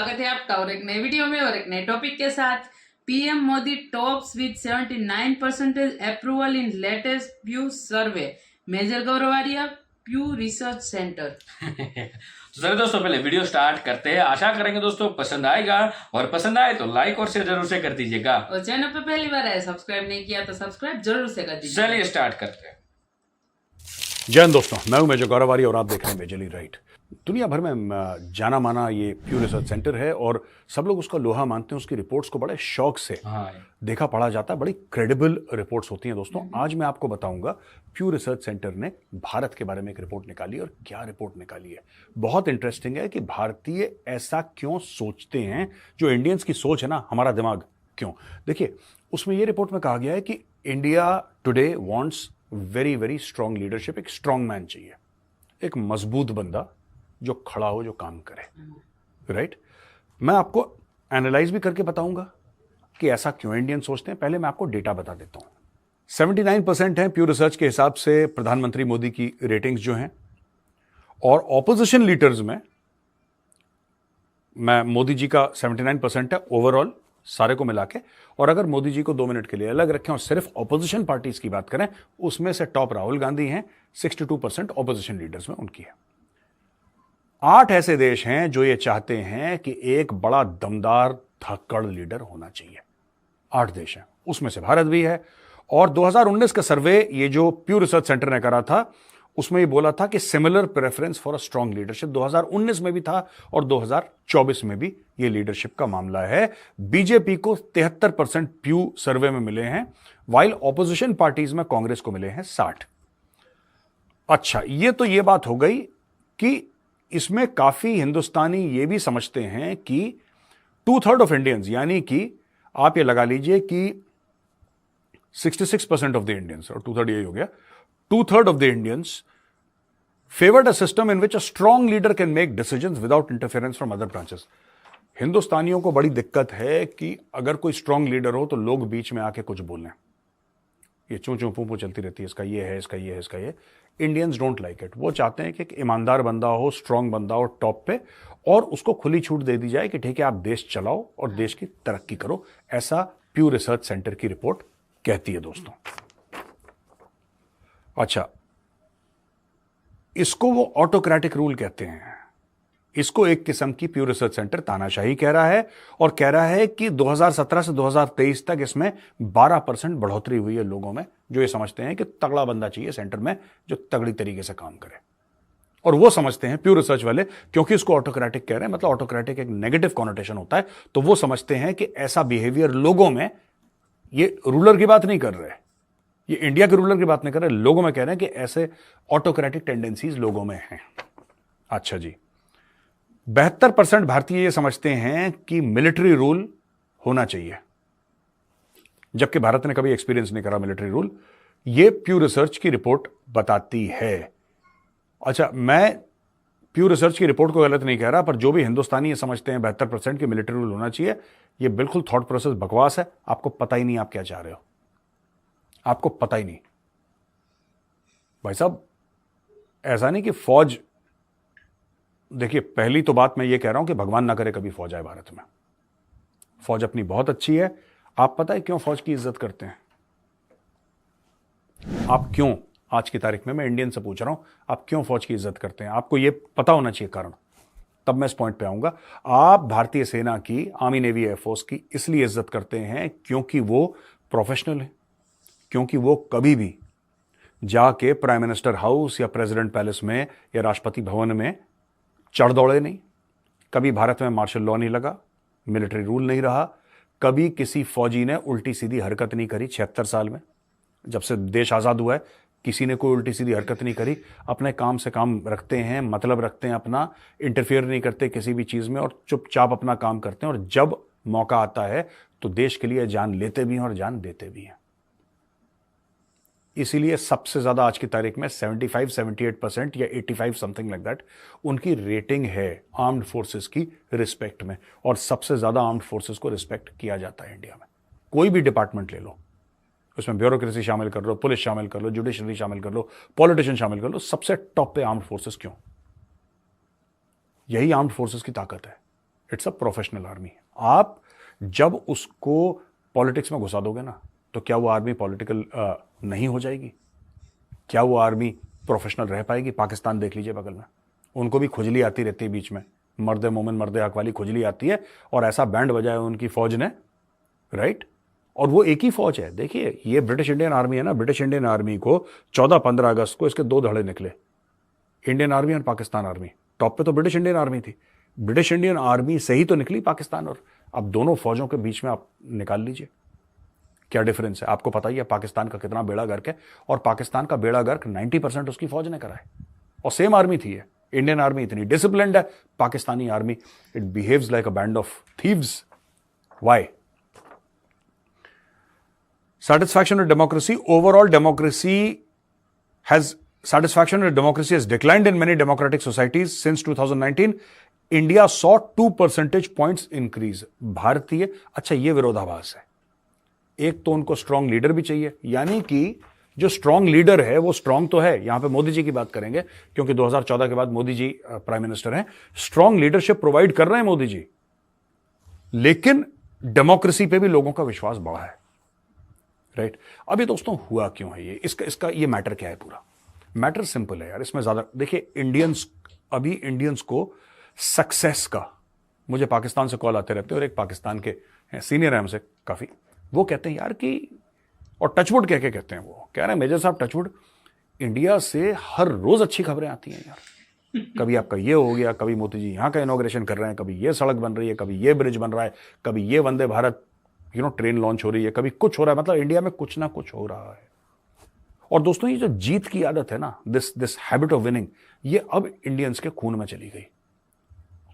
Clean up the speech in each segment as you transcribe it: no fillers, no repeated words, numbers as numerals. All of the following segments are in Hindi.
स्वागत है आपका और एक नए वीडियो में और एक नए टॉपिक के साथ। PM Modi tops with 79% approval in latest Pew survey, Major Gaurav Arya, Pew Research Center. तो चलिए दोस्तों, पहले वीडियो स्टार्ट करते हैं। आशा करेंगे दोस्तों पसंद आएगा, और पसंद आए तो लाइक और शेयर जरूर से कर दीजिएगा। और चैनल पे पहली बार आए, सब्सक्राइब नहीं किया तो सब्सक्राइब जरूर से कर दीजिए। चलिए स्टार्ट करते हैं। जय हिंद दोस्तों, मैं हूं मेजर गौरवारी और आप देख रहे हैं मेजरली राइट। दुनिया भर में जाना माना ये प्यू रिसर्च सेंटर है और सब लोग उसका लोहा मानते हैं। उसकी रिपोर्ट्स को बड़े शौक से देखा पढ़ा जाता है। बड़ी क्रेडिबल रिपोर्ट्स होती हैं दोस्तों। आज मैं आपको बताऊंगा प्यू रिसर्च सेंटर ने भारत के बारे में एक रिपोर्ट निकाली और क्या रिपोर्ट निकाली है। बहुत इंटरेस्टिंग है कि भारतीय ऐसा क्यों सोचते हैं, जो इंडियंस की सोच है ना, हमारा दिमाग क्यों। देखिए, उसमें ये रिपोर्ट में कहा गया है कि India today wants very very strong leadership. एक स्ट्रांग मैन चाहिए, एक मजबूत बंदा जो खड़ा हो, जो काम करे। राइट? मैं आपको एनालाइज भी करके बताऊंगा कि ऐसा क्यों इंडियन सोचते हैं। पहले मैं आपको डेटा बता देता हूं। 79% है प्यू रिसर्च के हिसाब से प्रधानमंत्री मोदी की रेटिंग्स जो हैं, और ऑपोजिशन लीडर्स में मैं मोदी जी का 79% है ओवरऑल सारे को मिला के। और अगर मोदी जी को 2 मिनट के लिए अलग रखें और सिर्फ ऑपोजिशन पार्टीज की बात करें, उसमें से टॉप राहुल गांधी हैं, 62% ऑपोजिशन लीडर्स में उनकी है। 8 ऐसे देश हैं जो ये चाहते हैं कि एक बड़ा दमदार धक्कड़ लीडर होना चाहिए। 8 देश हैं, उसमें से भारत भी है। और 2019 का सर्वे ये जो प्यू रिसर्च सेंटर ने करा था, उसमें ये बोला था कि similar preference for a strong leadership 2019 में भी था और 2024 में भी ये लीडरशिप का मामला है। बीजेपी को 73% प्यू सर्वे में मिले हैं, वाइल ऑपोजिशन पार्टीज में कांग्रेस को मिले हैं 60। अच्छा, ये बात हो गई कि इसमें काफी हिंदुस्तानी ये भी समझते हैं कि 2/3 ऑफ इंडियंस, यानी कि आप ये लगा लीजिए कि 66% ऑफ द इंडियंस, और 2/3 यही हो गया, 2/3 of the Indians favored a system in which a strong leader can make decisions without interference from other branches. हिंदुस्तानियों को बड़ी दिक्कत है कि अगर कोई स्ट्रांग लीडर हो तो लोग बीच में आके कुछ बोलें। ये चूं चूं पू पू चलती रहती है, इसका ये है, इसका ये है, इसका ये। Indians don't like it. वो चाहते हैं कि एक ईमानदार बंदा हो, स्ट्रांग बंदा हो टॉप पे, और उसको खुली छूट दे दी जाए कि ठीक है, आप देश चलाओ और देश की तरक्की करो। ऐसा प्यू रिसर्च सेंटर की रिपोर्ट कहती है दोस्तों। अच्छा, इसको वो ऑटोक्रेटिक रूल कहते हैं। इसको एक किस्म की प्यू रिसर्च सेंटर तानाशाही कह रहा है, और कह रहा है कि 2017 से 2023 तक इसमें 12% बढ़ोतरी हुई है लोगों में, जो ये समझते हैं कि तगड़ा बंदा चाहिए सेंटर में जो तगड़ी तरीके से काम करे। और वो समझते हैं प्यू रिसर्च वाले, क्योंकि इसको ऑटोक्रेटिक कह रहे हैं, मतलब ऑटोक्रेटिक एक नेगेटिव कॉनोटेशन होता है, तो वो समझते हैं कि ऐसा बिहेवियर लोगों में, ये रूलर की बात नहीं कर रहे, ये इंडिया के रूलर की बात नहीं कर रहे, लोगों में कह रहे हैं कि ऐसे ऑटोक्रेटिक टेंडेंसीज लोगों में हैं। अच्छा जी, 72% भारतीय ये समझते हैं कि मिलिट्री रूल होना चाहिए, जबकि भारत ने कभी एक्सपीरियंस नहीं करा मिलिट्री रूल। ये प्यू रिसर्च की रिपोर्ट बताती है। अच्छा, मैं प्यू रिसर्च की रिपोर्ट को गलत नहीं कह रहा, पर जो भी हिंदुस्तानी ये समझते हैं 72% की मिलिट्री रूल होना चाहिए, ये बिल्कुल थॉट प्रोसेस बकवास है। आपको पता ही नहीं आप क्या चाह रहे हो, आपको पता ही नहीं भाई साहब। ऐसा नहीं कि फौज, देखिए, पहली तो बात मैं ये कह रहा हूं कि भगवान ना करे कभी फौज आए भारत में। फौज अपनी बहुत अच्छी है। आप पता है क्यों फौज की इज्जत करते हैं? आप क्यों, आज की तारीख में मैं इंडियन से पूछ रहा हूं, आप क्यों फौज की इज्जत करते हैं? आपको यह पता होना चाहिए कारण, तब मैं इस पॉइंट पे आऊंगा। आप भारतीय सेना की, आर्मी नेवी एयरफोर्स की इसलिए इज्जत करते हैं क्योंकि वो प्रोफेशनल है, क्योंकि वो कभी भी जाके प्राइम मिनिस्टर हाउस या प्रेसिडेंट पैलेस में या राष्ट्रपति भवन में चढ़ दौड़े नहीं। कभी भारत में मार्शल लॉ नहीं लगा, मिलिट्री रूल नहीं रहा, कभी किसी फौजी ने उल्टी सीधी हरकत नहीं करी। 76 साल में, जब से देश आजाद हुआ है, किसी ने कोई उल्टी सीधी हरकत नहीं करी। अपने काम से काम रखते हैं, मतलब रखते हैं अपना, इंटरफेयर नहीं करते किसी भी चीज में, और चुपचाप अपना काम करते हैं, और जब मौका आता है तो देश के लिए जान लेते भी हैं और जान देते भी हैं। इसीलिए सबसे ज्यादा आज की तारीख में 75, 78% या 85 समथिंग लाइक दैट उनकी रेटिंग है आर्म्ड फोर्सेस की रिस्पेक्ट में, और सबसे ज्यादा आर्म्ड फोर्सेस को रिस्पेक्ट किया जाता है इंडिया में। कोई भी डिपार्टमेंट ले लो, उसमें ब्यूरोक्रेसी शामिल कर लो, पुलिस शामिल कर लो, जुडिशरी शामिल कर लो, पॉलिटिशियन शामिल कर लो, सबसे टॉप पे आर्म्ड फोर्सेस क्यों? यही आर्म्ड फोर्सेस की ताकत है। It's a professional army. आप जब उसको पॉलिटिक्स में घुसा दोगे ना, तो क्या वो आर्मी पॉलिटिकल नहीं हो जाएगी? क्या वो आर्मी प्रोफेशनल रह पाएगी? पाकिस्तान देख लीजिए बगल में, उनको भी खुजली आती रहती है बीच में, मर्द मोमिन मर्द हक वाली खुजली आती है, और ऐसा बैंड बजाया उनकी फौज ने, राइट? और वो एक ही फौज है। देखिए, ये ब्रिटिश इंडियन आर्मी है ना, ब्रिटिश इंडियन आर्मी को 14-15 अगस्त को इसके 2 धड़े निकले, इंडियन आर्मी और पाकिस्तान आर्मी। टॉप पे तो ब्रिटिश इंडियन आर्मी थी, ब्रिटिश इंडियन आर्मी से ही तो निकली पाकिस्तान। और अब दोनों फौजों के बीच में आप निकाल लीजिए क्या डिफरेंस है। आपको पता ही है पाकिस्तान का कितना बेड़ा गर्क है, और पाकिस्तान का बेड़ा गर्क 90% उसकी फौज ने करा है, और सेम आर्मी थी है। इंडियन आर्मी इतनी डिसिप्लिन्ड है, Pakistani army it behaves like a band of thieves. Why? Satisfaction with democracy. Overall, satisfaction with democracy has declined in many democratic societies since 2019. India saw 2 percentage points increase. भारतीय, अच्छा ये विरोधाभास है। एक तो उनको स्ट्रांग लीडर भी चाहिए, यानी कि जो स्ट्रांग लीडर है वो स्ट्रांग तो है। यहां पे मोदी जी की बात करेंगे क्योंकि 2014 के बाद मोदी जी प्राइम मिनिस्टर हैं। स्ट्रांग लीडरशिप प्रोवाइड कर रहे हैं मोदी जी, लेकिन डेमोक्रेसी पे भी लोगों का विश्वास बढ़ा है, राइट? अभी दोस्तों हुआ क्यों है ये, इसका ये मैटर क्या है? पूरा मैटर सिंपल है यार, इसमें ज्यादा देखिए, इंडियंस को सक्सेस का, मुझे पाकिस्तान से कॉल आते रहते हैं, और एक पाकिस्तान के सीनियर है हमसे काफी, वो कहते हैं यार कि, और टचवुड कह के कहते हैं, वो कह रहे हैं मेजर साहब टचवुड, इंडिया से हर रोज अच्छी खबरें आती हैं यार। कभी आपका ये हो गया, कभी मोदी जी यहां का इनॉग्रेशन कर रहे हैं, कभी ये सड़क बन रही है, कभी ये ब्रिज बन रहा है, कभी ये वंदे भारत ट्रेन लॉन्च हो रही है, कभी कुछ हो रहा है। मतलब इंडिया में कुछ ना कुछ हो रहा है। और दोस्तों, ये जो जीत की आदत है ना, दिस हैबिट ऑफ विनिंग, ये अब इंडियंस के खून में चली गई,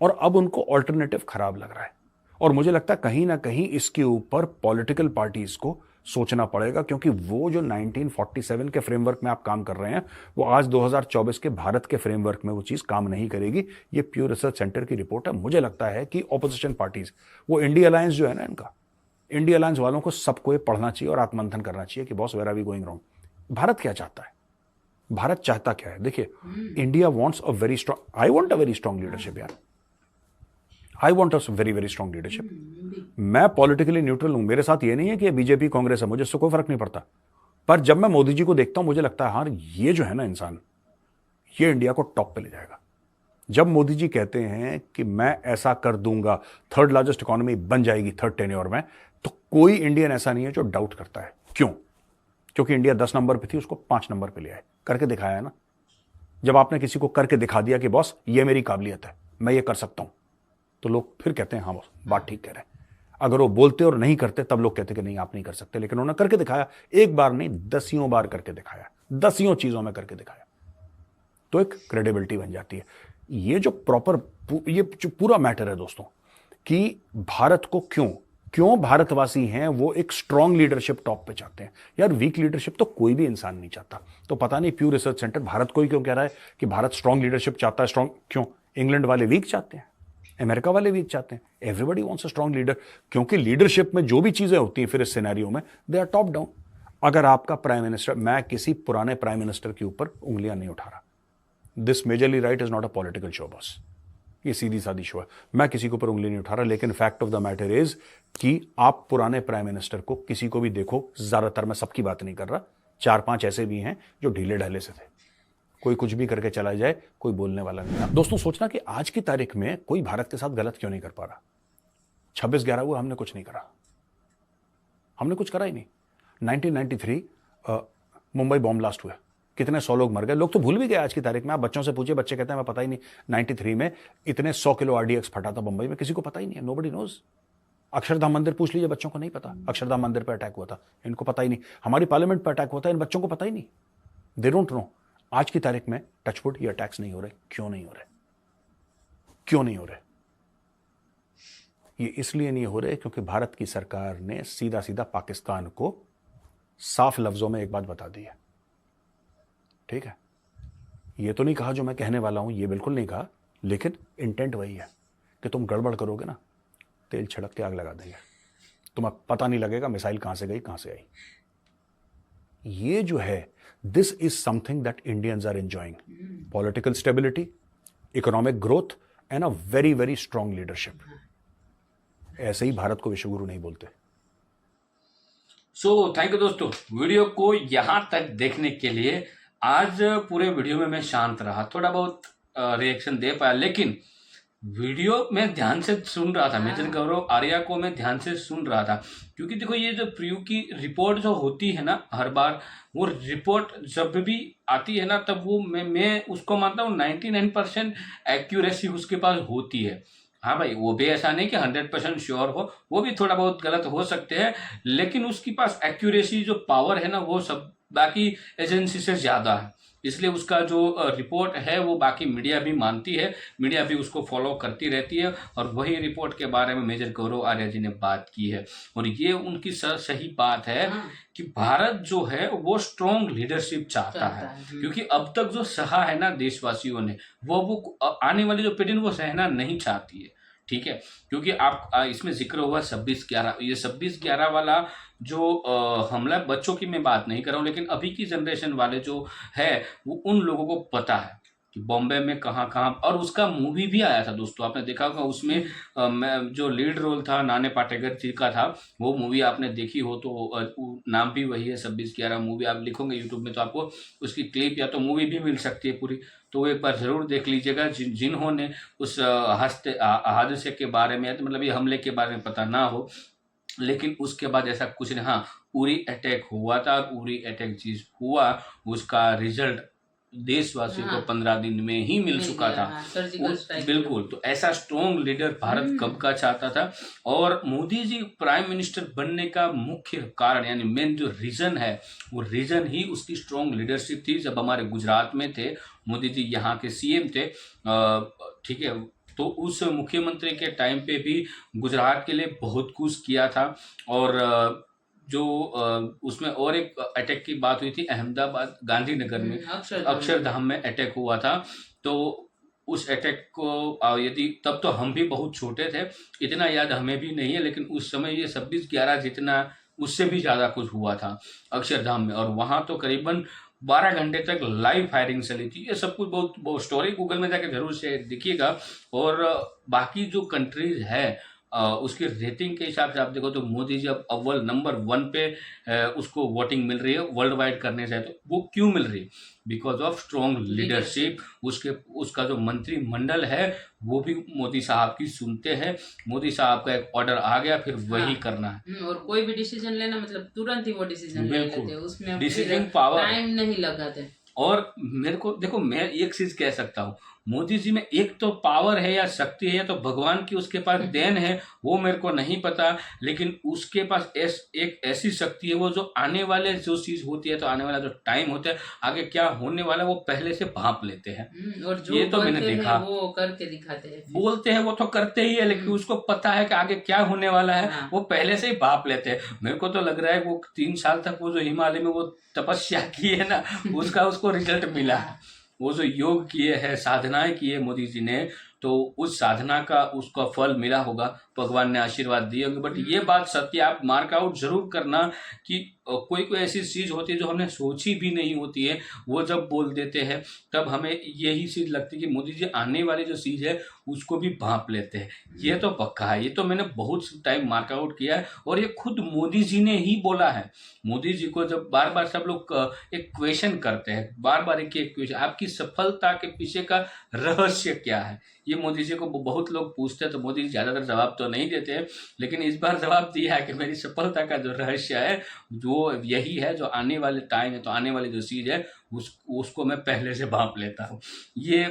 और अब उनको ऑल्टरनेटिव खराब लग रहा है। और मुझे लगता है कहीं ना कहीं इसके ऊपर पॉलिटिकल पार्टीज को सोचना पड़ेगा, क्योंकि वो जो 1947 के फ्रेमवर्क में आप काम कर रहे हैं, वो आज 2024 के भारत के फ्रेमवर्क में वो चीज काम नहीं करेगी। ये प्यू रिसर्च सेंटर की रिपोर्ट है। मुझे लगता है कि ऑपोजिशन पार्टीज, वो इंडिया अलायंस जो है ना, इनका इंडिया अलायंस वालों को सबको ये पढ़ना चाहिए और आत्मंथन करना चाहिए कि boss, where are we going wrong? Bharat क्या चाहता है? भारत चाहता क्या है? देखिए, India wants a very strong, I want a very strong leadership यार, I want a very very strong leadership. मैं पॉलिटिकली न्यूट्रल हूं, मेरे साथ ये नहीं है कि बीजेपी कांग्रेस है, मुझे इससे कोई फर्क नहीं पड़ता। पर जब मैं मोदी जी को देखता हूं, मुझे लगता है हाँ, ये जो है ना इंसान, ये इंडिया को टॉप पे ले जाएगा। जब मोदी जी कहते हैं कि मैं ऐसा कर दूंगा, 3rd लार्जेस्ट इकोनॉमी बन जाएगी 3rd टेन्योर में, तो कोई इंडियन ऐसा नहीं है जो डाउट करता है। क्यों? क्योंकि इंडिया 10 नंबर पे थी, उसको 5 नंबर पे ले आए, करके दिखाया है ना। जब आपने किसी को करके दिखा दिया कि बॉस, ये मेरी काबिलियत है, मैं ये कर सकता हूं, तो लोग फिर कहते हैं हाँ बॉस, बात ठीक कह रहे हैं। अगर वो बोलते और नहीं करते, तब लोग कहते कि नहीं आप नहीं कर सकते। लेकिन उन्होंने करके दिखाया, एक बार नहीं 10 बार करके दिखाया, 10 चीजों में करके दिखाया, तो एक क्रेडिबिलिटी बन जाती है। ये जो पूरा मैटर है दोस्तों, कि भारत को क्यों भारतवासी हैं वो एक स्ट्रांग लीडरशिप टॉप पे चाहते हैं। यार, वीक लीडरशिप तो कोई भी इंसान नहीं चाहता। तो पता नहीं प्यू रिसर्च सेंटर भारत को ही क्यों कह रहा है कि भारत स्ट्रांग लीडरशिप चाहता है। स्ट्रांग क्यों? इंग्लैंड वाले वीक चाहते हैं, अमेरिका वाले वीक चाहते हैं, everybody wants a strong leader, क्योंकि लीडरशिप में जो भी चीजें होती हैं फिर इस सिनेरियो में, दे आर टॉप डाउन। अगर आपका प्राइम मिनिस्टर, मैं किसी पुराने प्राइम मिनिस्टर के ऊपर उंगलियां नहीं उठा रहा, this majorly right is not a political show boss, ये सीधी सादी शो है, मैं किसी के ऊपर उंगली नहीं उठा रहा। लेकिन fact of the matter is कि आप पुराने प्राइम मिनिस्टर को किसी को भी देखो, ज्यादातर, मैं सबकी बात नहीं कर रहा, 4-5 ऐसे भी हैं जो ढीले ढाले से थे, कोई कुछ भी करके चला जाए, कोई बोलने वाला नहीं। दोस्तों, सोचना कि आज की तारीख में कोई भारत के साथ गलत क्यों नहीं कर पा रहा। 26/11 हुआ, हमने कुछ नहीं करा, हमने कुछ करा ही नहीं। 1993 मुंबई बॉम्ब ब्लास्ट हुआ, कितने 100 लोग मर गए, लोग तो भूल भी गए आज की तारीख में। आप बच्चों से पूछिए, बच्चे कहते हैं मैं पता ही नहीं 93 में इतने 100 किलो RDX फटा था मुंबई में, किसी को पता ही नहीं है, नोबडी नोज। अक्षरधाम मंदिर पूछ लीजिए, बच्चों को नहीं पता अक्षरधाम मंदिर पर अटैक हुआ था, इनको पता ही नहीं। हमारी पार्लियामेंट पर अटैक हुआ था, इन बच्चों को पता ही नहीं, दे डोंट नो। आज की तारीख में टचवुड ये अटैक्स नहीं हो रहे। क्यों नहीं हो रहे? क्यों नहीं हो रहे? ये इसलिए नहीं हो रहे क्योंकि भारत की सरकार ने सीधा सीधा पाकिस्तान को साफ लफ्जों में एक बात बता दी है, ठीक है? ये तो नहीं कहा जो मैं कहने वाला हूं, ये बिल्कुल नहीं कहा, लेकिन इंटेंट वही है कि तुम गड़बड़ करोगे ना, तेल छिड़क के आग लगा देंगे, तुम्हें पता नहीं लगेगा मिसाइल कहां से गई कहां से आई। ये जो है, this is something that Indians are enjoying, political stability, economic growth and a very very strong leadership. ऐसे ही भारत को विश्वगुरु नहीं बोलते। सो थैंक यू दोस्तों, वीडियो को यहाँ तक देखने के लिए। आज पूरे वीडियो में मैं शांत रहा, थोड़ा बहुत रिएक्शन दे पाया, लेकिन वीडियो में ध्यान से सुन रहा था। मेजर गौरव आर्या को मैं ध्यान से सुन रहा था, क्योंकि देखो ये जो प्रियू की रिपोर्ट जो होती है ना, हर बार वो रिपोर्ट जब भी आती है ना, तब वो मैं उसको मानता हूँ 99% एक्यूरेसी उसके पास होती है। हाँ भाई, वो भी ऐसा नहीं कि 100% श्योर हो, वो भी थोड़ा बहुत गलत हो सकते हैं, लेकिन उसके पास एक्यूरेसी जो पावर है ना, वो सब बाकी एजेंसी से ज्यादा है। इसलिए उसका जो रिपोर्ट है वो बाकी मीडिया भी मानती है, मीडिया भी उसको फॉलो करती रहती है, और वही रिपोर्ट के बारे में मेजर गौरव आर्या जी ने बात की है। और ये उनकी सही बात है कि भारत जो है वो स्ट्रॉन्ग लीडरशिप चाहता है, क्योंकि अब तक जो सहा है ना देशवासियों ने, वो आने वाली जो पीढ़ी वो सहना नहीं चाहती है। ठीक है, क्योंकि आप इसमें जिक्र हुआ 26/11, ये 26/11 वाला जो हमला, बच्चों की मैं बात नहीं कर रहा हूँ, लेकिन अभी की जनरेशन वाले जो है वो उन लोगों को पता है कि बॉम्बे में कहाँ कहाँ, और उसका मूवी भी आया था दोस्तों, आपने देखा होगा। उसमें जो लीड रोल था नाने पाटेकर जी का था, वो मूवी आपने देखी हो तो नाम भी वही है 26/11 मूवी। आप लिखोगे यूट्यूब में तो आपको उसकी क्लिप या तो मूवी भी मिल सकती है पूरी, तो एक बार जरूर देख लीजिएगा। जिन्होंने उस हादसे के बारे में, मतलब ये हमले के बारे में पता ना हो, लेकिन उसके बाद ऐसा कुछ नहीं। हाँ, उरी अटैक हुआ था, और उरी अटैक चीज हुआ, उसका रिजल्ट देशवासियों को 15 दिन में ही मिल चुका था। बिल्कुल, तो ऐसा स्ट्रॉन्ग लीडर भारत कब का चाहता था। और मोदी जी प्राइम मिनिस्टर बनने का मुख्य कारण, यानी मेन जो रीजन है, वो रीजन ही उसकी स्ट्रॉन्ग लीडरशिप थी। जब हमारे गुजरात में थे मोदी जी, यहाँ के सीएम थे, ठीक है, तो उस मुख्यमंत्री के टाइम पे भी गुजरात के लिए बहुत कुछ किया था। और जो उसमें और एक अटैक की बात हुई थी अहमदाबाद गांधीनगर में, अक्षरधाम में अटैक हुआ था। तो उस अटैक को यदि, तब तो हम भी बहुत छोटे थे, इतना याद हमें भी नहीं है, लेकिन उस समय ये 26/11 जितना, उससे भी ज्यादा कुछ हुआ था अक्षरधाम में। और वहां तो करीबन 12 घंटे तक लाइव फायरिंग चली थी। ये सब कुछ बहुत स्टोरी गूगल में जाके जरूर से देखिएगा। और बाकी जो कंट्रीज है उसकी रेटिंग के हिसाब से आप देखो तो मोदी जी अब अव्वल नंबर 1 पे उसको वोटिंग मिल रही है वर्ल्ड वाइड करने से। तो वो क्यों मिल रही है? Because of strong leadership. उसका जो मंत्रिमंडल है वो भी मोदी साहब की सुनते हैं। मोदी साहब का एक ऑर्डर आ गया, फिर वही करना है। और कोई भी डिसीजन लेना मतलब तुरंत ही वो डिसीजन ले लेते हैं, उसमें डिसीजन पावर, टाइम नहीं लगाते। और मेरे को देखो, मैं एक चीज कह सकता हूँ, मोदी जी में एक तो पावर है या शक्ति है, या तो भगवान की उसके पास देन है, वो मेरे को नहीं पता, लेकिन उसके पास एक ऐसी शक्ति है, वो जो आने वाले जो चीज होती है, तो आने वाला जो टाइम होता है, आगे क्या होने वाला वो पहले से भांप लेते हैं। और जो ये तो मैंने देखा, वो करके दिखाते हैं, बोलते हैं वो तो करते ही है, लेकिन उसको पता है कि आगे क्या होने वाला है, वो पहले से ही भांप लेते हैं। मेरे को तो लग रहा है वो 3 साल तक वो जो हिमालय में वो तपस्या की है ना, उसको रिजल्ट मिला है। वो जो योग किए हैं, साधनाएं की है मोदी जी ने, तो उस साधना का उसका फल मिला होगा, भगवान ने आशीर्वाद दिए होंगे। बट ये बात सत्य, आप मार्क आउट जरूर करना कि कोई ऐसी चीज होती है जो हमने सोची भी नहीं होती है, वो जब बोल देते हैं तब हमें यही चीज लगती है कि मोदी जी आने वाली जो चीज है उसको भी भांप लेते हैं। ये तो पक्का है, ये तो मैंने बहुत टाइम मार्क आउट किया है, और ये खुद मोदी जी ने ही बोला है। मोदी जी को जब बार बार सब लोग एक क्वेश्चन करते हैं, बार बार एक क्वेश्चन, आपकी सफलता के पीछे का रहस्य क्या है, ये मोदी जी को बहुत लोग पूछते हैं, तो मोदी जी ज्यादातर जवाब तो नहीं देते हैं, लेकिन इस बार जवाब दिया है कि मेरी सफलता का जो रहस्य है जो यही है, जो आने वाले टाइम है, तो आने वाली जो चीज है उसको मैं पहले से भांप लेता हूँ। ये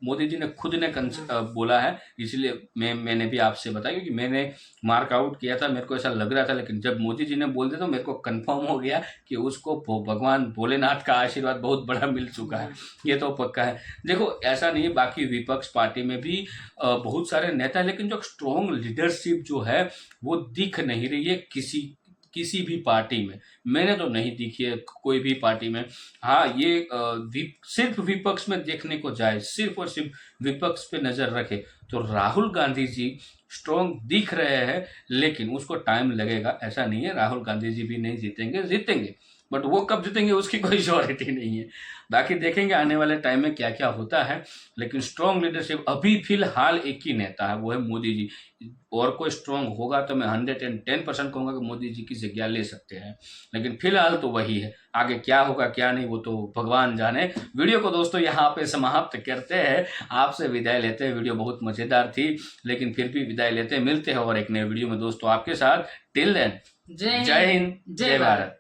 मोदी जी ने खुद ने बोला है, इसलिए मैंने भी आपसे बताया, क्योंकि मैंने मार्क आउट किया था, मेरे को ऐसा लग रहा था, लेकिन जब मोदी जी ने बोल दिया तो मेरे को कंफर्म हो गया कि उसको भगवान भोलेनाथ का आशीर्वाद बहुत बड़ा मिल चुका है। ये तो पक्का है। देखो, ऐसा नहीं है, बाकी विपक्ष पार्टी में भी बहुत सारे नेता, लेकिन जो स्ट्रॉन्ग लीडरशिप जो है वो दिख नहीं रही है किसी भी पार्टी में। मैंने तो नहीं दिखी है कोई भी पार्टी में। हाँ, ये सिर्फ विपक्ष में देखने को जाए, सिर्फ और सिर्फ विपक्ष पे नजर रखे, तो राहुल गांधी जी स्ट्रॉन्ग दिख रहे हैं, लेकिन उसको टाइम लगेगा। ऐसा नहीं है राहुल गांधी जी भी नहीं जीतेंगे, बट वो कब जीतेंगे उसकी कोई श्योरिटी नहीं है। बाकी देखेंगे आने वाले टाइम में क्या क्या होता है। लेकिन स्ट्रॉन्ग लीडरशिप अभी फिलहाल एक ही नेता है, वो है मोदी जी। और कोई स्ट्रॉन्ग होगा तो मैं 110% कहूँगा कि मोदी जी की जगह ले सकते हैं, लेकिन फिलहाल तो वही है। आगे क्या होगा क्या नहीं वो तो भगवान जाने। वीडियो को दोस्तों यहाँ पे समाप्त करते हैं, आपसे विदाई लेते हैं। वीडियो बहुत मजेदार थी, लेकिन फिर भी विदाई लेते हैं। मिलते हैं और एक नए वीडियो में दोस्तों आपके साथ। टिल देन, जय हिंद, जय भारत।